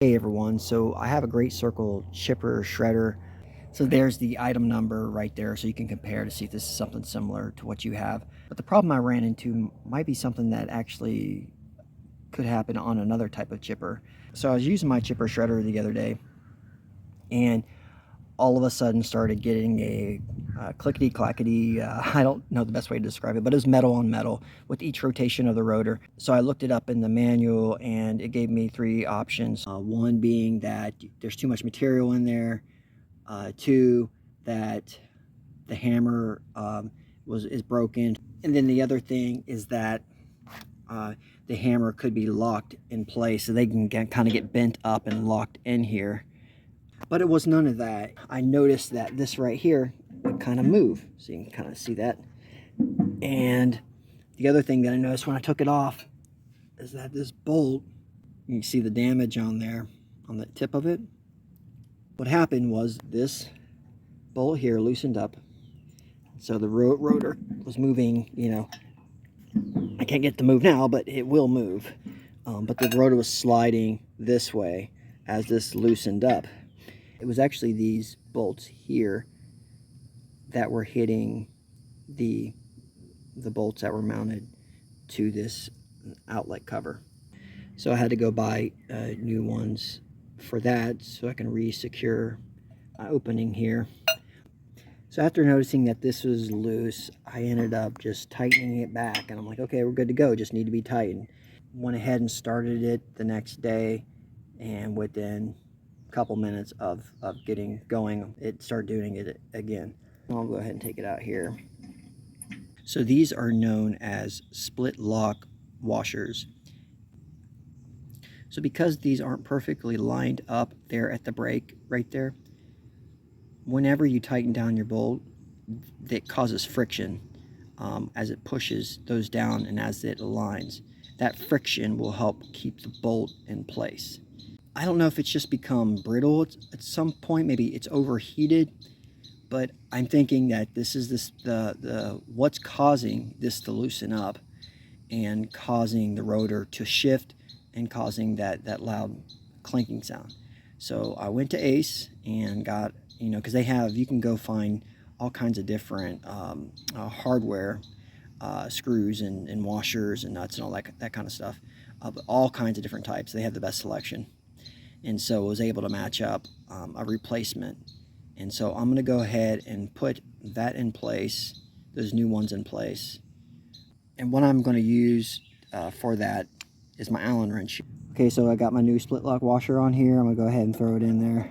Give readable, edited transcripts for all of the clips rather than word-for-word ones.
Hey everyone, so I have a great circle chipper shredder. So there's the item number right there, so you can compare to see if this is something similar to what you have. But the problem I ran into might be something that actually could happen on another type of chipper. So I was using my chipper shredder the other day, and all of a sudden started getting a clickity clackity. I don't know the best way to describe it, but it was metal on metal with each rotation of the rotor. So I looked it up in the manual and it gave me three options. One being that there's too much material in there. Two, that the hammer is broken. And then the other thing is that the hammer could be locked in place, so they can kind of get bent up and locked in here. But it was none of that. I noticed that this right here would kind of move. So you can kind of see that. And the other thing that I noticed when I took it off is that this bolt, you can see the damage on there, on the tip of it. What happened was this bolt here loosened up. So the rotor was moving, I can't get it to move now, but it will move. But the rotor was sliding this way as this loosened up. It was actually these bolts here that were hitting the bolts that were mounted to this outlet cover. So I had to go buy new ones for that so I can re-secure my opening here. So after noticing that this was loose, I ended up just tightening it back, and I'm like, okay, we're good to go, just need to be tightened. Went ahead and started it the next day, and within couple minutes of getting going, it started doing it again. I'll go ahead and take it out here. So these are known as split lock washers. So because these aren't perfectly lined up there at the brake right there, whenever you tighten down your bolt, that causes friction as it pushes those down and as it aligns. That friction will help keep the bolt in place. I don't know if it's just become brittle at some point, maybe it's overheated, but I'm thinking that this is the what's causing this to loosen up and causing the rotor to shift and causing that loud clinking sound. So I went to Ace and got, because you can go find all kinds of different hardware, screws and washers and nuts and all that kind of stuff, but all kinds of different types. They have the best selection. And so I was able to match up a replacement. And so I'm going to go ahead and put that in place, those new ones in place. And what I'm going to use for that is my Allen wrench. Okay, so I got my new split lock washer on here. I'm going to go ahead and throw it in there.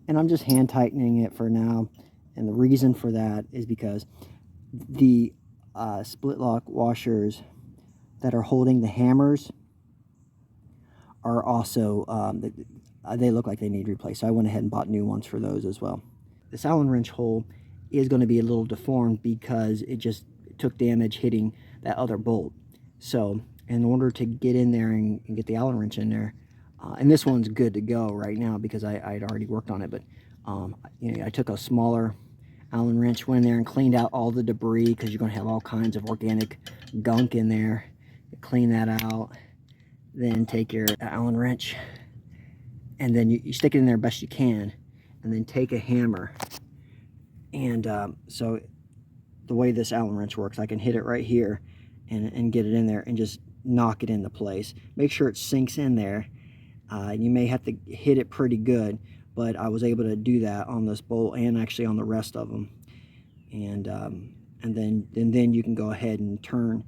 And I'm just hand tightening it for now. And the reason for that is because the split lock washers that are holding the hammers are also, they look like they need replaced. So I went ahead and bought new ones for those as well. This Allen wrench hole is going to be a little deformed because it just took damage hitting that other bolt. So in order to get in there and get the Allen wrench in there, and this one's good to go right now because I'd already worked on it, but I took a smaller Allen wrench, went in there and cleaned out all the debris because you're going to have all kinds of organic gunk in there. Clean that out. Then take your Allen wrench and then you stick it in there best you can, and then take a hammer. And so the way this Allen wrench works, I can hit it right here and get it in there and just knock it into place. Make sure it sinks in there. You may have to hit it pretty good, but I was able to do that on this bolt and actually on the rest of them. And then you can go ahead and turn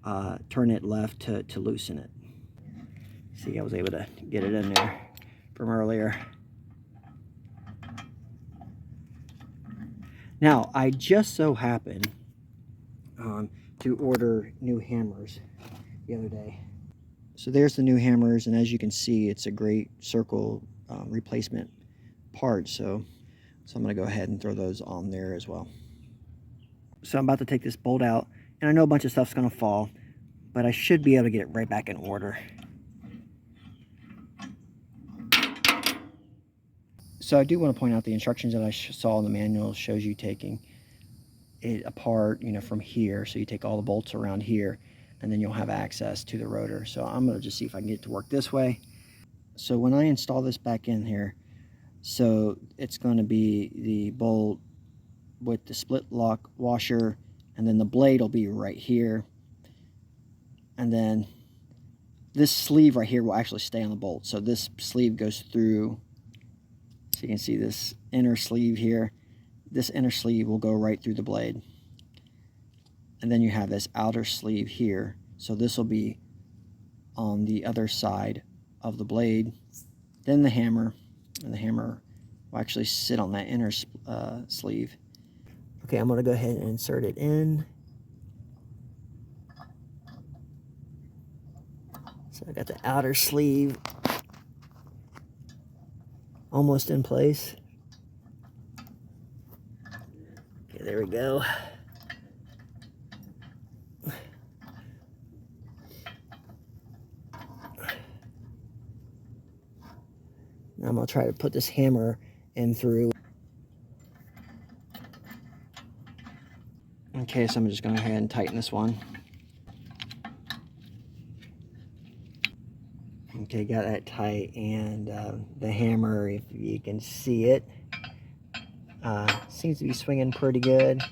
it left to loosen it. See, I was able to get it in there from earlier. Now, I just so happened to order new hammers the other day. So there's the new hammers, and as you can see, it's a great circle replacement part. So I'm going to go ahead and throw those on there as well. So I'm about to take this bolt out, and I know a bunch of stuff's going to fall, but I should be able to get it right back in order. So I do want to point out the instructions that I saw in the manual shows you taking it apart, from here. So you take all the bolts around here, and then you'll have access to the rotor. So I'm going to just see if I can get it to work this way. So when I install this back in here, so it's going to be the bolt with the split lock washer, and then the blade will be right here, and then this sleeve right here will actually stay on the bolt. So this sleeve goes through, so you can see this inner sleeve here. This inner sleeve will go right through the blade, and then you have this outer sleeve here, so this will be on the other side of the blade. Then the hammer, and the hammer will actually sit on that inner sleeve. Okay, I'm going to go ahead and insert it in. So I got the outer sleeve almost in place. Okay, there we go. Now I'm going to try to put this hammer in through. Okay, so I'm just going to go ahead and tighten this one. Okay, got that tight, and the hammer, if you can see it, seems to be swinging pretty good.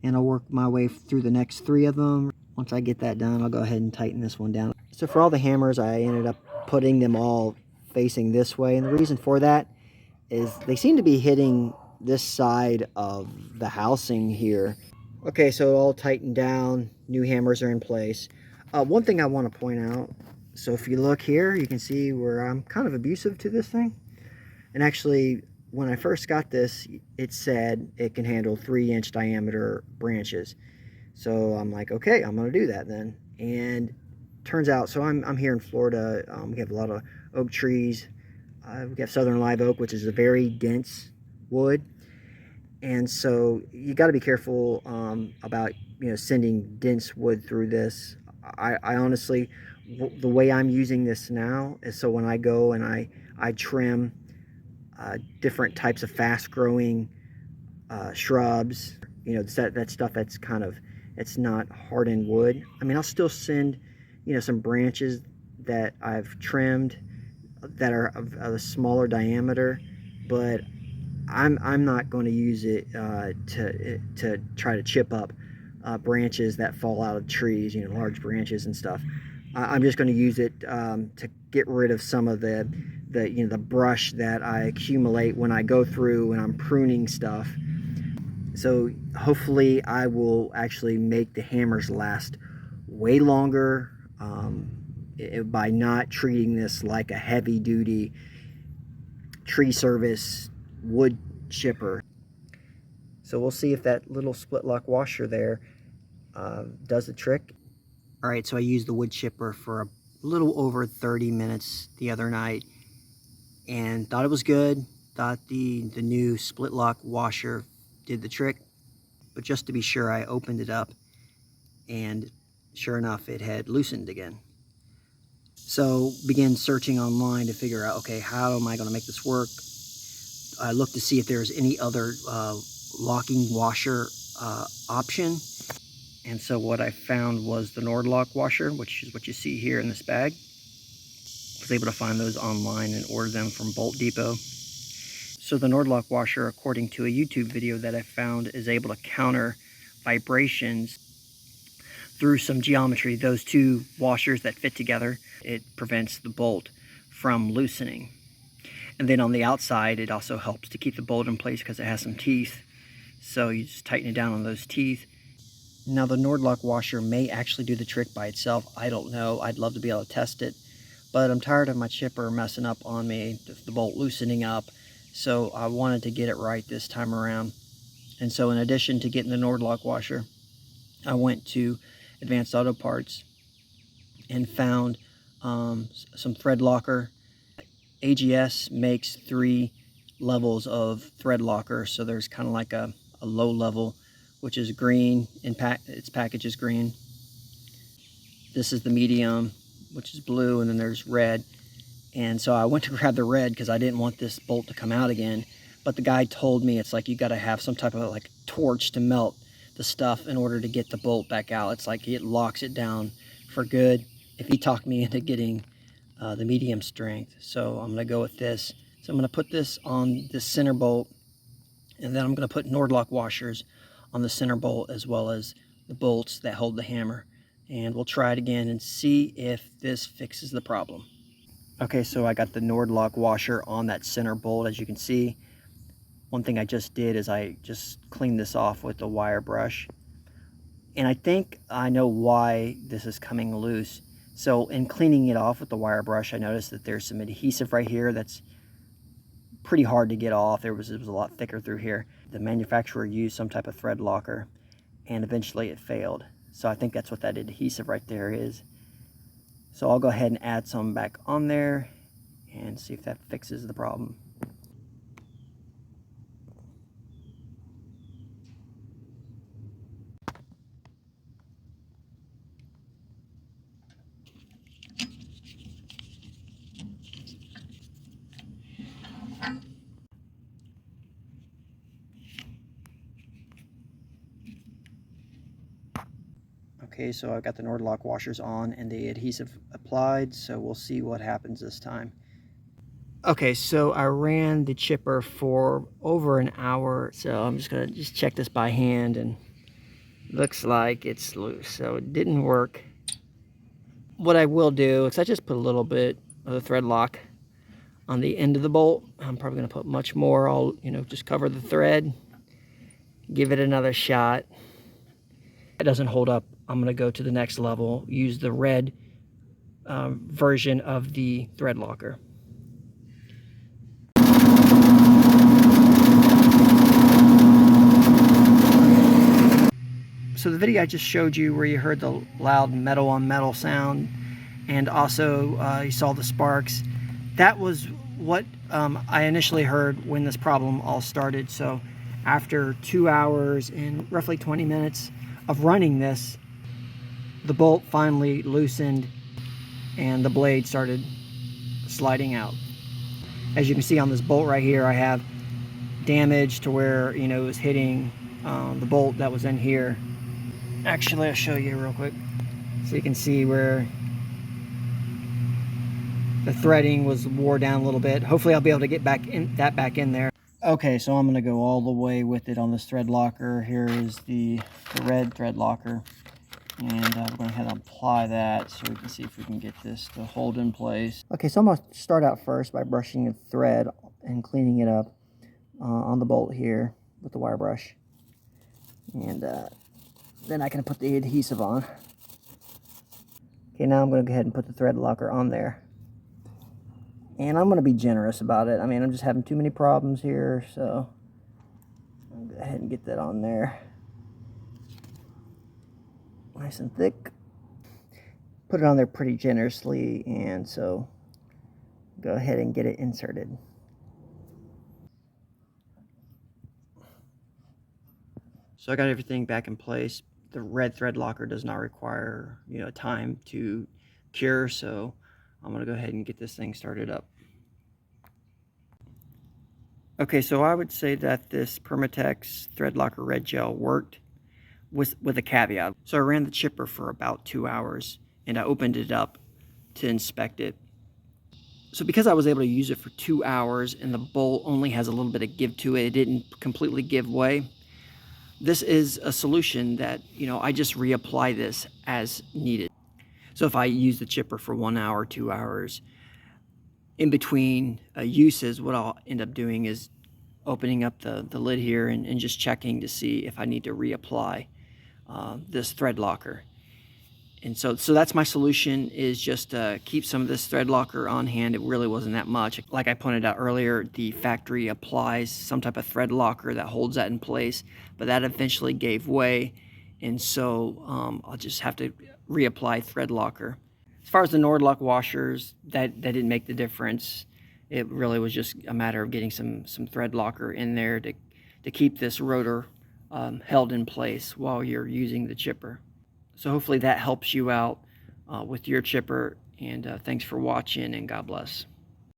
And I'll work my way through the next 3 of them. Once I get that done, I'll go ahead and tighten this one down. So for all the hammers, I ended up putting them all facing this way, and the reason for that is they seem to be hitting this side of the housing here. Okay, so all tightened down, new hammers are in place. One thing I want to point out, so if you look here, you can see where I'm kind of abusive to this thing. And actually, when I first got this, it said it can handle 3-inch diameter branches. So I'm like, okay, I'm going to do that then. And turns out, so I'm here in Florida. We have a lot of oak trees. We have southern live oak, which is a very dense wood. And so you got to be careful about sending dense wood through this. I honestly, the way I'm using this now is so when I go and I trim different types of fast-growing shrubs, that stuff that's kind of, it's not hardened wood. I mean, I'll still send some branches that I've trimmed that are of a smaller diameter, but I'm not going to use it to try to chip up branches that fall out of trees, large branches and stuff. I'm just going to use it to get rid of some of the brush that I accumulate when I go through and I'm pruning stuff. So hopefully I will actually make the hammers last way longer by not treating this like a heavy-duty tree service wood chipper. So we'll see if that little split lock washer there does the trick. All right, so I used the wood chipper for a little over 30 minutes the other night and thought it was good. Thought the new split lock washer did the trick, but just to be sure, I opened it up and sure enough, it had loosened again. So began searching online to figure out, okay, how am I going to make this work? I looked to see if there's any other locking washer option. And so what I found was the Nord-Lock washer, which is what you see here in this bag. I was able to find those online and order them from Bolt Depot. So the Nord-Lock washer, according to a YouTube video that I found, is able to counter vibrations through some geometry. Those 2 washers that fit together, it prevents the bolt from loosening. And then on the outside, it also helps to keep the bolt in place because it has some teeth. So you just tighten it down on those teeth. Now the Nord-Lock washer may actually do the trick by itself. I don't know. I'd love to be able to test it. But I'm tired of my chipper messing up on me, the bolt loosening up. So I wanted to get it right this time around. And so in addition to getting the Nord-Lock washer, I went to Advanced Auto Parts and found some thread locker. AGS makes 3 levels of thread locker, so there's kind of like a low level, which is green, and its package is green. This is the medium, which is blue, and then there's red. And so I went to grab the red because I didn't want this bolt to come out again, but the guy told me it's like you got to have some type of like torch to melt the stuff in order to get the bolt back out. It's like it locks it down for good. If he talked me into getting the medium strength, so I'm going to go with this. So I'm going to put this on the center bolt, and then I'm going to put Nordlock washers on the center bolt as well as the bolts that hold the hammer. And we'll try it again and see if this fixes the problem. Okay, so I got the Nordlock washer on that center bolt, as you can see. One thing I just did is I just cleaned this off with the wire brush. And I think I know why this is coming loose. So in cleaning it off with the wire brush, I noticed that there's some adhesive right here that's pretty hard to get off. It was a lot thicker through here. The manufacturer used some type of thread locker, and eventually it failed. So I think that's what that adhesive right there is. So I'll go ahead and add some back on there and see if that fixes the problem. Okay, so I've got the Nordlock washers on and the adhesive applied, so we'll see what happens this time. Okay, so I ran the chipper for over an hour, so I'm just gonna check this by hand, and looks like it's loose, so it didn't work. What I will do is I just put a little bit of the thread lock on the end of the bolt. I'm probably gonna put much more. I'll, just cover the thread, give it another shot. If it doesn't hold up, I'm gonna go to the next level, use the red version of the thread locker. So the video I just showed you where you heard the loud metal on metal sound, and also you saw the sparks, that was what I initially heard when this problem all started. So after 2 hours and roughly 20 minutes of running this, the bolt finally loosened and the blade started sliding out. As you can see on this bolt right here, I have damage to where it was hitting the bolt that was in here. Actually, I'll show you real quick so you can see where the threading was wore down a little bit. Hopefully I'll be able to get back in there. Okay, so I'm going to go all the way with it on this thread locker. Here is the red thread locker, and I'm going to head and apply that so we can see if we can get this to hold in place. Okay, so I'm going to start out first by brushing the thread and cleaning it up on the bolt here with the wire brush, and then I can put the adhesive on. Okay, now I'm going to go ahead and put the thread locker on there. And I'm going to be generous about it. I mean, I'm just having too many problems here, so I'll go ahead and get that on there. Nice and thick. Put it on there pretty generously, and so go ahead and get it inserted. So I got everything back in place. The red thread locker does not require, time to cure, so I'm gonna go ahead and get this thing started up. Okay, so I would say that this Permatex thread locker red gel worked with a caveat. So I ran the chipper for about 2 hours, and I opened it up to inspect it. So because I was able to use it for 2 hours and the bolt only has a little bit of give to it, it didn't completely give way. This is a solution that, I just reapply this as needed. So if I use the chipper for 1 hour, 2 hours, in between uses, what I'll end up doing is opening up the lid here and just checking to see if I need to reapply this thread locker. And so that's my solution, is just keep some of this thread locker on hand. It really wasn't that much. Like I pointed out earlier, the factory applies some type of thread locker that holds that in place, but that eventually gave way, and so I'll just have to reapply thread locker. As far as the Nordlock washers, that didn't make the difference. It really was just a matter of getting some thread locker in there to keep this rotor held in place while you're using the chipper. So hopefully that helps you out with your chipper, and thanks for watching, and God bless.